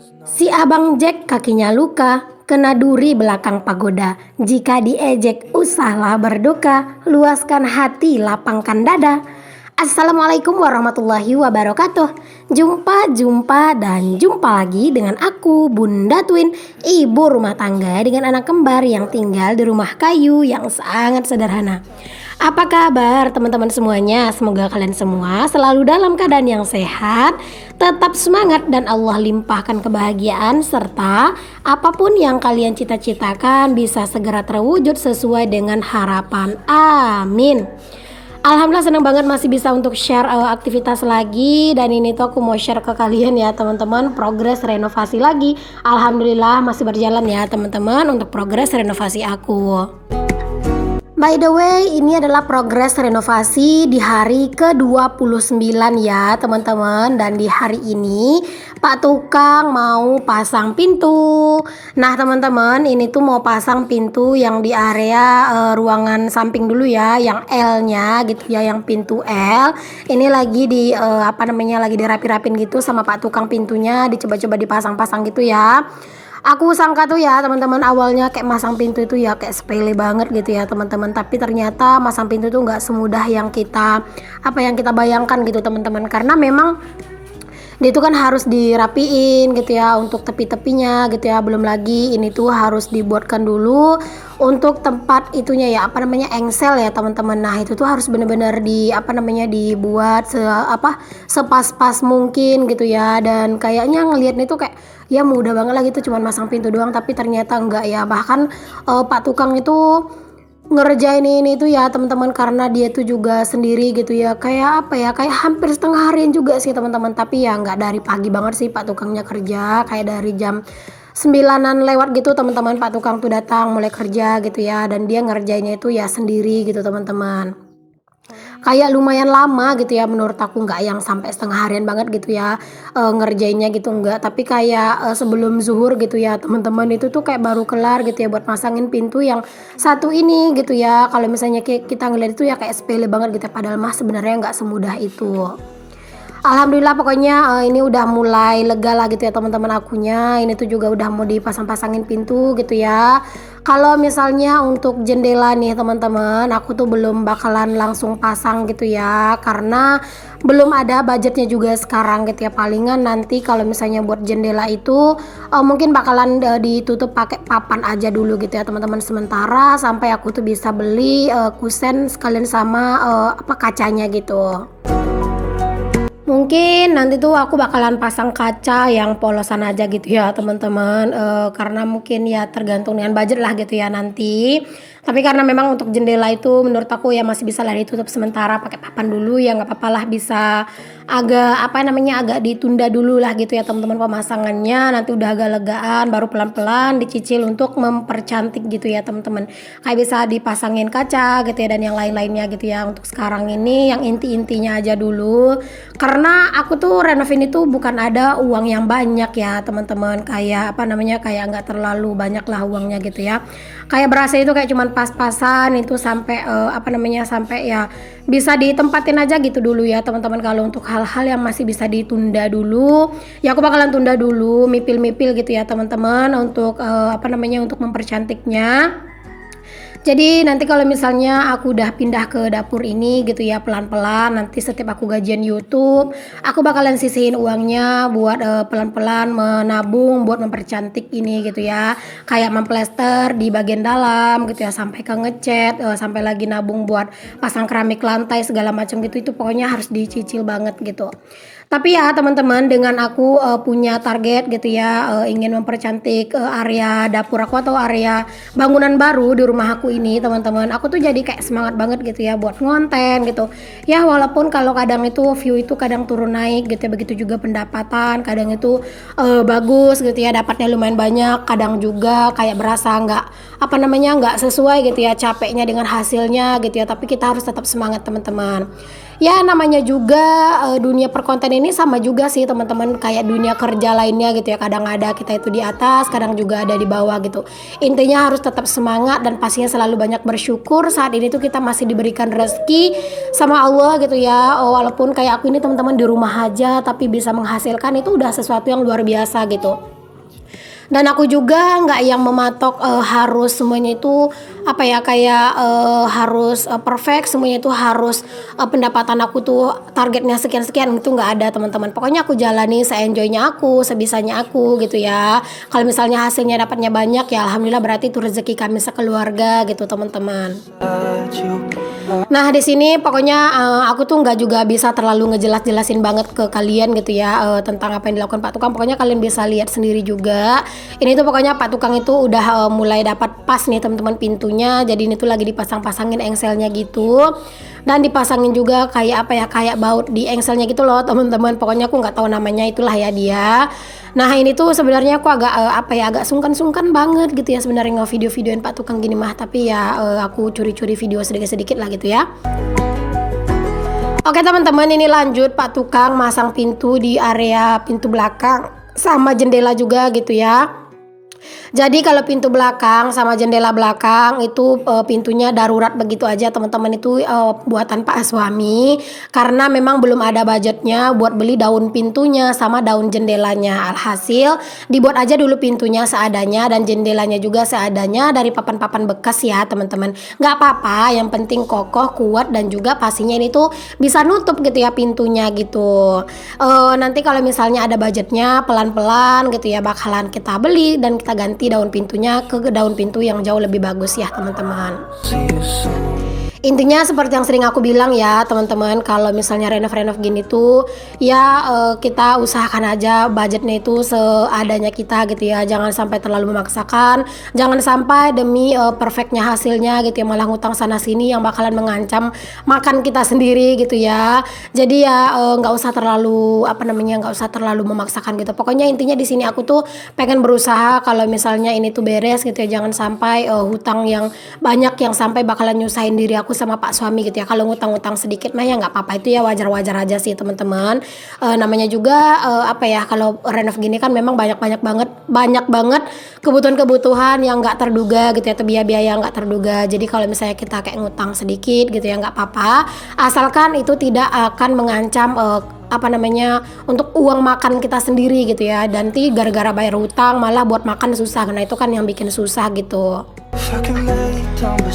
Si Abang Jack kakinya luka, kena duri belakang pagoda. Jika diejek, usahlah berduka, luaskan hati, lapangkan dada. Assalamualaikum warahmatullahi wabarakatuh. Jumpa lagi dengan aku, Bunda Twin, ibu rumah tangga dengan anak kembar yang tinggal di rumah kayu yang sangat sederhana. Apa kabar teman-teman semuanya? Semoga kalian semua selalu dalam keadaan yang sehat, tetap semangat dan Allah limpahkan kebahagiaan serta apapun yang kalian cita-citakan bisa segera terwujud sesuai dengan harapan. Amin. Alhamdulillah senang banget masih bisa untuk share aktivitas lagi. Dan ini tuh aku mau share ke kalian ya teman-teman, progres renovasi lagi. Alhamdulillah masih berjalan ya teman-teman untuk progres renovasi aku. By the way, ini adalah progres renovasi di hari ke-29 ya teman-teman. Dan di hari ini Pak Tukang mau pasang pintu. Nah teman-teman, ini tuh mau pasang pintu yang di area ruangan samping dulu ya, yang L-nya gitu ya, yang pintu L. Ini lagi lagi dirapi-rapin gitu sama Pak Tukang pintunya, dicoba-coba dipasang-pasang gitu ya. Aku sangka tuh ya teman-teman, awalnya kayak masang pintu itu ya kayak sepele banget gitu ya teman-teman, tapi ternyata masang pintu tuh nggak semudah yang kita bayangkan gitu teman-teman, karena memang dia itu kan harus dirapiin gitu ya untuk tepi-tepinya gitu ya. Belum lagi ini tuh harus dibuatkan dulu untuk tempat itunya ya, engsel ya teman-teman. Nah itu tuh harus bener-bener dibuat sepas-pas mungkin gitu ya. Dan kayaknya ngelihatnya tuh kayak ya mudah banget lah gitu, cuman masang pintu doang, tapi ternyata enggak ya. Bahkan Pak Tukang itu ngerjain ini tuh ya teman-teman, karena dia tuh juga sendiri gitu ya, kayak hampir setengah harian juga sih teman-teman. Tapi ya nggak dari pagi banget sih Pak Tukangnya kerja, kayak dari jam 9-an lewat gitu teman-teman Pak Tukang tuh datang mulai kerja gitu ya. Dan dia ngerjainnya itu ya sendiri gitu teman-teman, kayak lumayan lama gitu ya menurut aku, nggak yang sampai setengah harian banget gitu ya ngerjainnya gitu, enggak, tapi kayak sebelum zuhur gitu ya teman-teman, itu tuh kayak baru kelar gitu ya buat masangin pintu yang satu ini gitu ya. Kalau misalnya kita ngeliat itu ya kayak sepele banget gitu, padahal mah sebenarnya nggak semudah itu. Alhamdulillah pokoknya ini udah mulai lega lah gitu ya teman-teman akunya. Ini tuh juga udah mau dipasang-pasangin pintu gitu ya. Kalau misalnya untuk jendela nih teman-teman, aku tuh belum bakalan langsung pasang gitu ya, karena belum ada budgetnya juga sekarang gitu ya. Palingan nanti kalau misalnya buat jendela itu mungkin bakalan ditutup pakai papan aja dulu gitu ya teman-teman, sementara sampai aku tuh bisa beli kusen sekalian sama kacanya gitu. Mungkin nanti tuh aku bakalan pasang kaca yang polosan aja gitu ya teman-teman, karena mungkin ya tergantung dengan budget lah gitu ya nanti. Tapi karena memang untuk jendela itu menurut aku ya masih bisa lah ditutup sementara pakai papan dulu ya, nggak apa-apa lah, bisa agak ditunda dulu lah gitu ya teman-teman pemasangannya. Nanti udah agak legaan baru pelan-pelan dicicil untuk mempercantik gitu ya teman-teman, kayak bisa dipasangin kaca gitu ya dan yang lain-lainnya gitu ya. Untuk sekarang ini yang inti-intinya aja dulu, karena aku tuh renov ini tuh bukan ada uang yang banyak ya teman-teman, kayak nggak terlalu banyak lah uangnya gitu ya. Kayak berasa itu kayak cuman pas-pasan itu sampai sampai ya bisa ditempatin aja gitu dulu ya teman-teman. Kalau untuk hal-hal yang masih bisa ditunda dulu ya aku bakalan tunda dulu, mipil-mipil gitu ya teman-teman, untuk untuk mempercantiknya. Jadi nanti kalau misalnya aku udah pindah ke dapur ini gitu ya, pelan-pelan nanti setiap aku gajian YouTube, aku bakalan sisihin uangnya buat pelan-pelan menabung buat mempercantik ini gitu ya. Kayak memplester di bagian dalam gitu ya, sampai ke ngecat, sampai lagi nabung buat pasang keramik lantai segala macam gitu. Itu pokoknya harus dicicil banget gitu. Tapi ya teman-teman, dengan aku punya target gitu ya, ingin mempercantik area dapur aku atau area bangunan baru di rumah aku ini teman-teman, aku tuh jadi kayak semangat banget gitu ya buat ngonten gitu ya. Walaupun kalau kadang itu view itu kadang turun naik gitu ya, begitu juga pendapatan kadang itu bagus gitu ya, dapatnya lumayan banyak, kadang juga kayak berasa nggak sesuai gitu ya capeknya dengan hasilnya gitu ya. Tapi kita harus tetap semangat teman-teman. Ya namanya juga dunia perkonten ini sama juga sih teman-teman, kayak dunia kerja lainnya gitu ya. Kadang ada kita itu di atas, kadang juga ada di bawah gitu. Intinya harus tetap semangat dan pastinya selalu banyak bersyukur. Saat ini tuh kita masih diberikan rezeki sama Allah gitu ya. Walaupun kayak aku ini teman-teman di rumah aja tapi bisa menghasilkan, itu udah sesuatu yang luar biasa gitu. Dan aku juga nggak yang mematok harus semuanya itu apa ya kayak harus perfect, semuanya itu harus pendapatan aku tuh targetnya sekian-sekian, itu nggak ada teman-teman. Pokoknya aku jalani se-enjoy-nya aku, sebisanya aku gitu ya. Kalau misalnya hasilnya dapatnya banyak ya alhamdulillah, berarti itu rezeki kami sekeluarga gitu teman-teman. Nah, di sini pokoknya aku tuh nggak juga bisa terlalu ngejelas-jelasin banget ke kalian gitu ya tentang apa yang dilakukan Pak Tukang. Pokoknya kalian bisa lihat sendiri juga. Ini tuh pokoknya Pak Tukang itu udah mulai dapat pas nih teman-teman pintunya. Jadi ini tuh lagi dipasang-pasangin engselnya gitu. Dan dipasangin juga kayak apa ya, kayak baut di engselnya gitu loh teman-teman. Pokoknya aku nggak tahu namanya, itulah ya dia. Nah, ini tuh sebenarnya aku agak apa ya, agak sungkan-sungkan banget gitu ya sebenarnya nge-video-videoin Pak Tukang gini mah, tapi ya aku curi-curi video sedikit-sedikit lah gitu ya. Oke teman-teman, ini lanjut Pak Tukang masang pintu di area pintu belakang sama jendela juga gitu ya. Jadi kalau pintu belakang sama jendela belakang itu pintunya darurat begitu aja teman-teman, itu buatan Pak suami, karena memang belum ada budgetnya buat beli daun pintunya sama daun jendelanya. Alhasil dibuat aja dulu pintunya seadanya dan jendelanya juga seadanya dari papan-papan bekas ya teman-teman. Nggak apa-apa, yang penting kokoh, kuat, dan juga pastinya ini tuh bisa nutup gitu ya pintunya gitu. Nanti kalau misalnya ada budgetnya pelan-pelan gitu ya bakalan kita beli dan kita ganti daun pintunya ke daun pintu yang jauh lebih bagus ya teman-teman. Intinya seperti yang sering aku bilang ya teman-teman, kalau misalnya renov-renov gini tuh ya kita usahakan aja budgetnya itu seadanya kita gitu ya, jangan sampai terlalu memaksakan, jangan sampai demi perfectnya hasilnya gitu ya malah ngutang sana sini yang bakalan mengancam makan kita sendiri gitu ya. Jadi ya nggak usah terlalu apa namanya, nggak usah terlalu memaksakan gitu. Pokoknya intinya di sini aku tuh pengen berusaha kalau misalnya ini tuh beres gitu ya, jangan sampai hutang yang banyak yang sampai bakalan nyusahin diri aku sama Pak suami gitu ya. Kalau ngutang-ngutang sedikit mah ya nggak apa-apa, itu ya wajar-wajar aja sih teman-teman. Namanya juga apa ya, kalau renov gini kan memang banyak banget kebutuhan-kebutuhan yang nggak terduga gitu ya, atau biaya-biaya yang nggak terduga. Jadi kalau misalnya kita kayak ngutang sedikit gitu ya nggak apa-apa, asalkan itu tidak akan mengancam apa namanya untuk uang makan kita sendiri gitu ya. Dan nanti gara-gara bayar hutang malah buat makan susah, karena itu kan yang bikin susah gitu.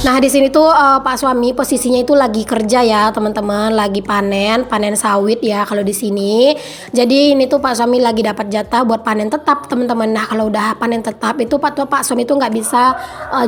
Nah, di sini tuh Pak suami posisinya itu lagi kerja ya teman-teman, lagi panen sawit ya kalau di sini. Jadi ini tuh Pak suami lagi dapat jatah buat panen tetap teman-teman. Nah, kalau udah panen tetap itu Pak suami itu nggak bisa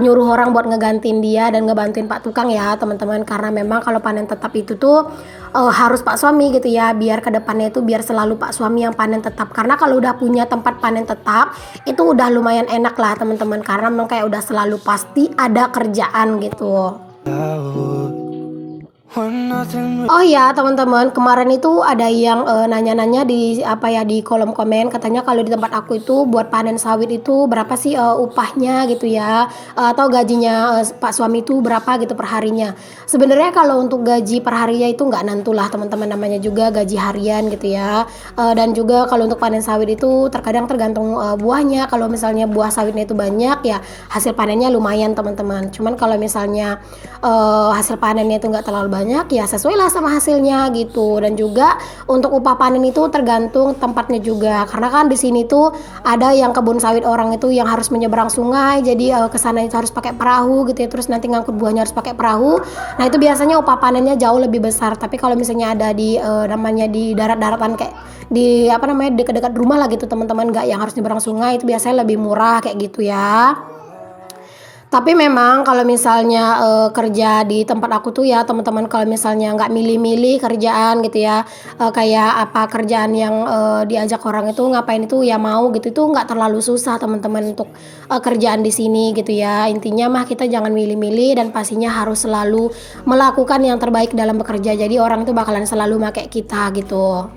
nyuruh orang buat ngegantiin dia dan ngebantuin Pak Tukang ya teman-teman, karena memang kalau panen tetap itu tuh harus Pak suami gitu ya, biar kedepannya itu biar selalu Pak suami yang panen tetap. Karena kalau udah punya tempat panen tetap itu udah lumayan enak lah teman-teman, karena memang kayak udah selalu pasti ada kerjaan gitu. Oh ya teman-teman, kemarin itu ada yang nanya-nanya di apa ya, di kolom komen, katanya kalau di tempat aku itu buat panen sawit itu berapa sih upahnya gitu ya, atau gajinya Pak suami itu berapa gitu per harinya. Sebenarnya kalau untuk gaji per harinya itu nggak nentulah teman-teman, namanya juga gaji harian gitu ya. Dan juga kalau untuk panen sawit itu terkadang tergantung buahnya. Kalau misalnya buah sawitnya itu banyak ya hasil panennya lumayan teman-teman. Cuman kalau misalnya hasil panennya itu nggak terlalu banyak ya sesuai lah sama hasilnya gitu. Dan juga untuk upah panen itu tergantung tempatnya juga, karena kan di sini tuh ada yang kebun sawit orang itu yang harus menyeberang sungai, jadi ke sana itu harus pakai perahu gitu ya, terus nanti ngangkut buahnya harus pakai perahu. Nah, itu biasanya upah panennya jauh lebih besar. Tapi kalau misalnya ada di namanya di darat-daratan kayak di apa namanya dekat-dekat rumah lah gitu teman-teman, nggak yang harus nyeberang sungai, itu biasanya lebih murah kayak gitu ya. Tapi memang kalau misalnya kerja di tempat aku tuh ya teman-teman, kalau misalnya nggak milih-milih kerjaan gitu ya, kayak apa kerjaan yang diajak orang itu ngapain itu ya mau gitu, itu nggak terlalu susah teman-teman untuk kerjaan di sini gitu ya. Intinya mah kita jangan milih-milih dan pastinya harus selalu melakukan yang terbaik dalam bekerja. Jadi orang itu bakalan selalu pakai kita gitu.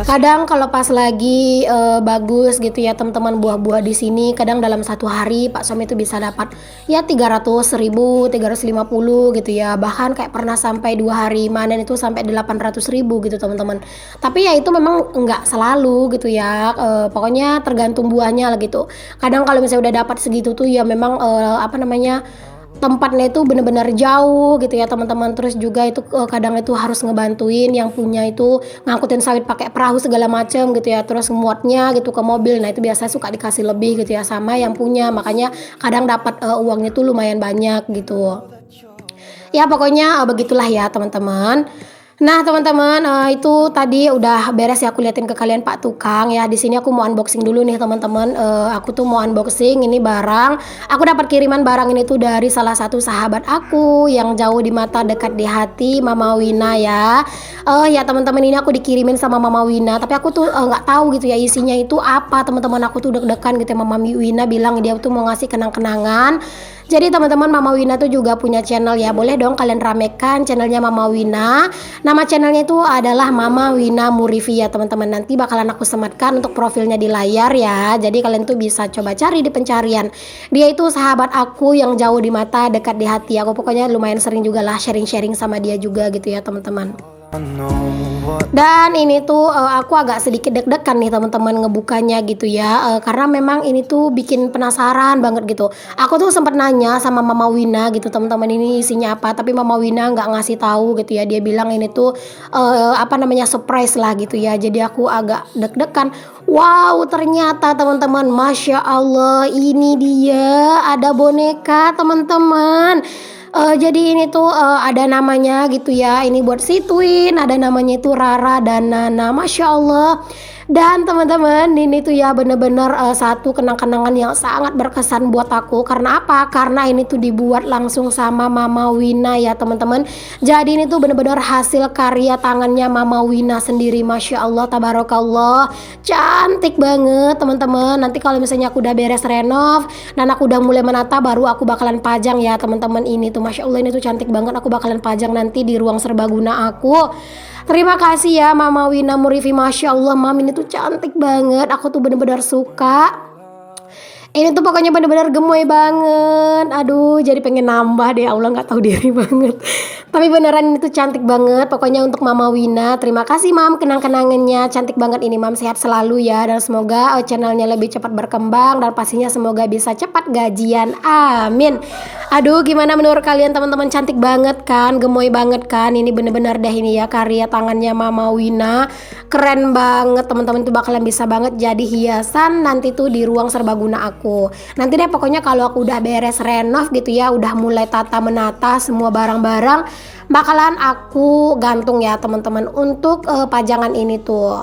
Kadang kalau pas lagi bagus gitu ya teman-teman, buah-buah di sini kadang dalam satu hari Pak suami itu bisa dapat ya 300.000, 350 gitu ya. Bahkan kayak pernah sampai 2 hari manen itu sampai 800.000 gitu teman-teman. Tapi ya itu memang nggak selalu gitu ya. Pokoknya tergantung buahnya lah gitu. Kadang kalau misalnya udah dapat segitu tuh ya memang apa namanya tempatnya itu bener-bener jauh gitu ya teman-teman. Terus juga itu kadang itu harus ngebantuin yang punya itu ngangkutin sawit pakai perahu segala macam gitu ya, terus muatnya gitu ke mobil. Nah itu biasa suka dikasih lebih gitu ya sama yang punya, makanya kadang dapat uangnya tuh lumayan banyak gitu. Ya pokoknya begitulah ya teman-teman. Nah teman-teman, itu tadi udah beres ya aku liatin ke kalian Pak Tukang ya. Di sini aku mau unboxing dulu nih teman-teman. Aku tuh mau unboxing ini barang. Aku dapat kiriman barang ini tuh dari salah satu sahabat aku yang jauh di mata dekat di hati, Mama Wina ya. Ya teman-teman, ini aku dikirimin sama Mama Wina, tapi aku tuh nggak tahu gitu ya isinya itu apa. Teman-teman, aku tuh deg-degan gitu ya. Mama Wina bilang dia tuh mau ngasih kenang-kenangan. Jadi teman-teman, Mama Wina tuh juga punya channel ya. Boleh dong kalian ramekan channelnya Mama Wina. Nama channelnya itu adalah Mama Wina Murifi ya teman-teman. Nanti bakalan aku sematkan untuk profilnya di layar ya. Jadi kalian tuh bisa coba cari di pencarian. Dia itu sahabat aku yang jauh di mata dekat di hati. Aku pokoknya lumayan sering juga lah sharing-sharing sama dia juga gitu ya teman-teman. Dan ini tuh aku agak sedikit deg-degan nih teman-teman ngebukanya gitu ya, karena memang ini tuh bikin penasaran banget gitu. Aku tuh sempat nanya sama Mama Wina gitu teman-teman, ini isinya apa, tapi Mama Wina nggak ngasih tahu gitu ya. Dia bilang ini tuh apa namanya, surprise lah gitu ya. Jadi aku agak deg-degan. Wow, ternyata teman-teman, Masya Allah, ini dia ada boneka teman-teman. Jadi ini tuh ada namanya gitu ya. Ini buat si Twin, ada namanya itu Rara dan Nana. Masya Allah. Dan teman-teman, ini tuh ya bener-bener satu kenang-kenangan yang sangat berkesan buat aku. Karena apa? Karena ini tuh dibuat langsung sama Mama Wina ya teman-teman. Jadi ini tuh bener-bener hasil karya tangannya Mama Wina sendiri. Masya Allah, tabarakallah. Cantik banget teman-teman. Nanti kalau misalnya aku udah beres renov dan aku udah mulai menata, baru aku bakalan pajang ya teman-teman. Ini tuh Masya Allah, ini tuh cantik banget. Aku bakalan pajang nanti di ruang serbaguna aku. Terima kasih ya Mama Wina Murifi. Masya Allah, Mam, ini tuh cantik banget. Aku tuh bener-bener suka. Ini tuh pokoknya bener-bener gemoy banget. Aduh, jadi pengen nambah deh. Allah, nggak tahu diri banget. Tapi beneran ini tuh cantik banget. Pokoknya untuk Mama Wina, terima kasih Mam kenang-kenangannya. Cantik banget ini Mam. Sehat selalu ya. Dan semoga channelnya lebih cepat berkembang. Dan pastinya semoga bisa cepat gajian. Amin. Aduh, gimana menurut kalian teman-teman? Cantik banget kan? Gemoy banget kan? Ini bener-bener deh ini ya, karya tangannya Mama Wina. Keren banget teman-teman, tuh bakalan bisa banget jadi hiasan nanti tuh di ruang serbaguna aku. Nanti deh pokoknya kalau aku udah beres renov gitu ya, udah mulai tata menata semua barang-barang, bakalan aku gantung ya teman-teman untuk pajangan ini tuh.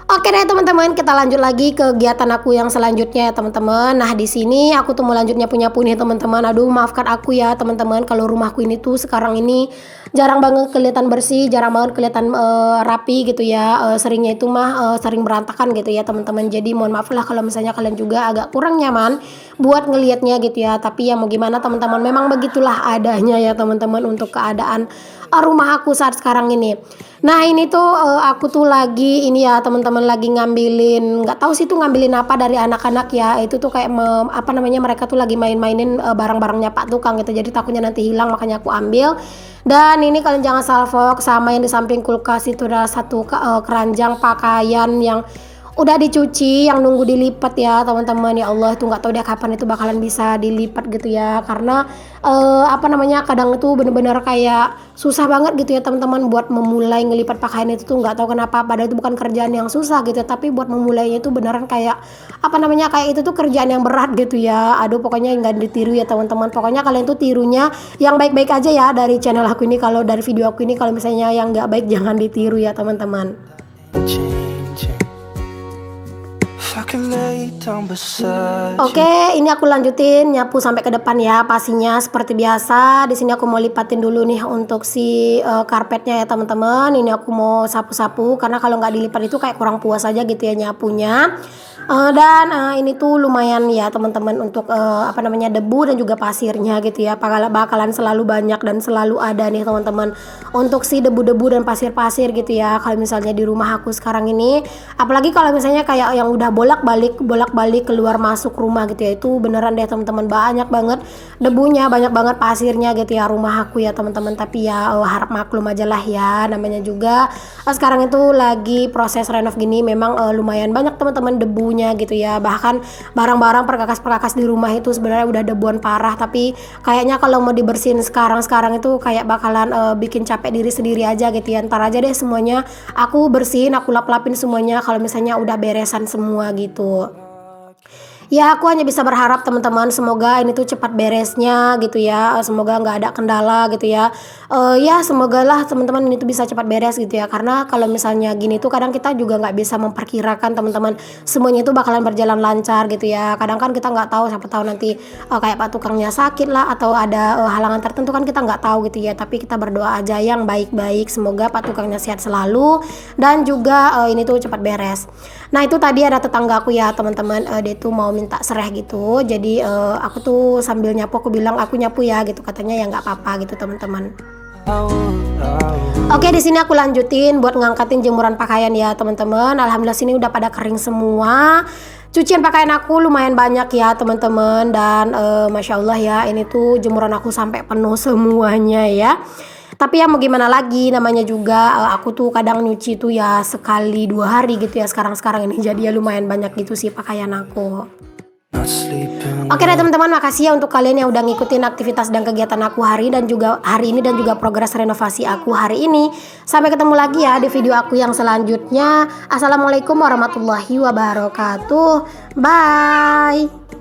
Oke deh teman-teman, kita lanjut lagi ke kegiatan aku yang selanjutnya ya teman-teman. Nah di sini aku tuh mau lanjutnya punya nih teman-teman. Aduh, maafkan aku ya teman-teman kalau rumahku ini tuh sekarang ini jarang banget kelihatan bersih, jarang banget kelihatan rapi gitu ya. Seringnya itu mah sering berantakan gitu ya teman-teman. Jadi mohon maaf lah kalau misalnya kalian juga agak kurang nyaman buat ngelihatnya gitu ya. Tapi ya mau gimana teman-teman, memang begitulah adanya ya teman-teman untuk keadaan rumah aku saat sekarang ini. Nah ini tuh aku tuh lagi ini ya teman-teman, lagi ngambilin, nggak tahu sih tuh ngambilin apa dari anak-anak ya. Itu tuh kayak apa namanya, mereka tuh lagi main-mainin barang-barangnya Pak Tukang gitu. Jadi takutnya nanti hilang, makanya aku ambil. Dan ini kalian jangan salfok, sama yang di samping kulkas itu adalah satu keranjang pakaian yang udah dicuci, yang nunggu dilipat ya teman-teman. Ya Allah, itu nggak tahu deh kapan itu bakalan bisa dilipat gitu ya, karena apa namanya, kadang itu bener-bener kayak susah banget gitu ya teman-teman buat memulai ngelipat pakaian itu tuh, nggak tahu kenapa. Padahal itu bukan kerjaan yang susah gitu, tapi buat memulainya itu beneran kayak apa namanya, kayak itu tuh kerjaan yang berat gitu ya. Aduh, pokoknya nggak ditiru ya teman-teman. Pokoknya kalian tuh tirunya yang baik-baik aja ya dari channel aku ini. Kalau dari video aku ini, kalau misalnya yang nggak baik jangan ditiru ya teman-teman. Oke, ini aku lanjutin nyapu sampai ke depan ya. Pastinya seperti biasa. Di sini aku mau lipatin dulu nih untuk si karpetnya ya teman-teman. Ini aku mau sapu-sapu karena kalau nggak dilipat itu kayak kurang puas aja gitu ya nyapunya. Dan ini tuh lumayan ya teman-teman untuk apa namanya, debu dan juga pasirnya gitu ya. Bakalan selalu banyak dan selalu ada nih teman-teman untuk si debu-debu dan pasir-pasir gitu ya. Kalau misalnya di rumah aku sekarang ini, apalagi kalau misalnya kayak yang udah bolak-balik bolak-balik keluar masuk rumah gitu ya. Itu beneran deh teman-teman, banyak banget debunya, banyak banget pasirnya gitu ya rumah aku ya teman-teman. Tapi ya harap maklum aja lah ya, namanya juga sekarang itu lagi proses renov gini, memang lumayan banyak teman-teman debunya gitu ya. Bahkan barang-barang perkakas-perkakas di rumah itu sebenarnya udah debuan parah, tapi kayaknya kalau mau dibersihin sekarang itu kayak bakalan bikin capek diri sendiri aja gitu ya. Ntar aja deh semuanya aku bersihin, aku lap-lapin semuanya kalau misalnya udah beresan semua gitu. Ya aku hanya bisa berharap teman-teman semoga ini tuh cepat beresnya gitu ya, semoga nggak ada kendala gitu ya. Ya semoga lah teman-teman ini tuh bisa cepat beres gitu ya, karena kalau misalnya gini tuh kadang kita juga nggak bisa memperkirakan teman-teman semuanya itu bakalan berjalan lancar gitu ya. Kadang kan kita nggak tahu, siapa tahu nanti kayak pak tukangnya sakit lah atau ada halangan tertentu, kan kita nggak tahu gitu ya. Tapi kita berdoa aja yang baik-baik, semoga pak tukangnya sehat selalu dan juga ini tuh cepat beres. Nah itu tadi ada tetangga aku ya teman-teman, dia tuh mau minta sereh gitu. Jadi aku tuh sambil nyapu aku bilang aku nyapu ya gitu, katanya ya nggak apa-apa gitu teman-teman. Oke, di sini aku lanjutin buat ngangkatin jemuran pakaian ya teman-teman. Alhamdulillah sini udah pada kering semua. Cucian pakaian aku lumayan banyak ya teman-teman, dan masya Allah ya ini tuh jemuran aku sampai penuh semuanya ya. Tapi ya mau gimana lagi, namanya juga aku tuh kadang nyuci tuh ya sekali 2 hari gitu ya sekarang ini, jadi ya lumayan banyak gitu sih pakaian aku. Oke deh teman-teman, makasih ya untuk kalian yang udah ngikutin aktivitas dan kegiatan aku hari ini dan juga progres renovasi aku hari ini. Sampai ketemu lagi ya di video aku yang selanjutnya. Assalamualaikum warahmatullahi wabarakatuh. Bye.